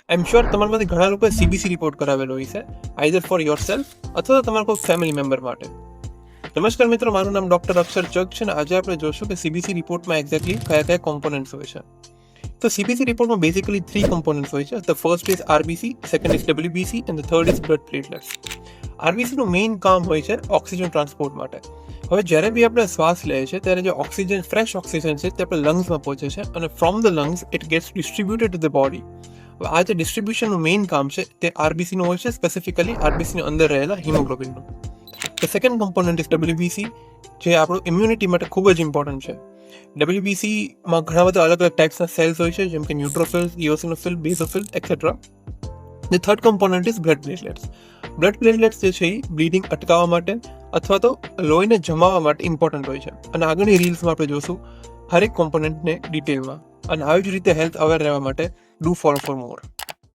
I am sure તમારામાંથી ઘણા લોકોએ સીબીસી રિપોર્ટ કરાવેલો હોય છે, આઈધર ફોર યોર સેલ્ફ અથવા તો તમારા કોઈ ફેમિલી મેમ્બર માટે. નમસ્કાર મિત્રો, મારું નામ ડૉક્ટર અક્ષર ચગ છે અને આજે આપણે જોશું કે સીબીસી રિપોર્ટમાં એક્ઝેક્ટલી કયા કયા કોમ્પોનન્ટ્સ હોય છે. તો સીબીસી રિપોર્ટમાં બેઝિકલી 3 કોમ્પોનન્ટ્સ હોય છે. The first is RBC, second is WBC and the third is blood platelets. આરબીસીનું મેઇન કામ હોય છે ઓક્સિજન ટ્રાન્સપોર્ટ માટે. હવે જ્યારે બી આપણે શ્વાસ લઈએ છીએ ત્યારે જે ઓક્સિજન, ફ્રેશ ઓક્સિજન છે તે આપણે લંગ્સમાં પહોંચે છે અને from the lungs it gates distributed to the body. હવે આ જે ડિસ્ટ્રીબ્યુશનનું મેઇન કામ છે તે આરબીસીનું હોય છે, સ્પેસિફિકલી આરબીસીની અંદર રહેલા હિમોગ્લોબિનનું. The second component is WBC, જે આપણું ઇમ્યુનિટી માટે ખૂબ જ ઇમ્પોર્ટન્ટ છે. ડબલ્યુબીસીમાં ઘણા બધા અલગ અલગ ટાઈપ્સના સેલ્સ હોય છે, જેમ કે neutrophils, eosinophil, basophil etcetera. The third component is blood platelets. Blood platelets જે છે એ બ્લીડિંગ અટકાવવા માટે અથવા તો લોહીને જમાવવા માટે ઇમ્પોર્ટન્ટ હોય છે. અને આગળની રીલ્સમાં આપણે જોશું હરેક કોમ્પોનન્ટને ડિટેલમાં. અને આવી જ રીતે હેલ્થ અવેર રહેવા માટે ડુ ફોલો ફોર મોર.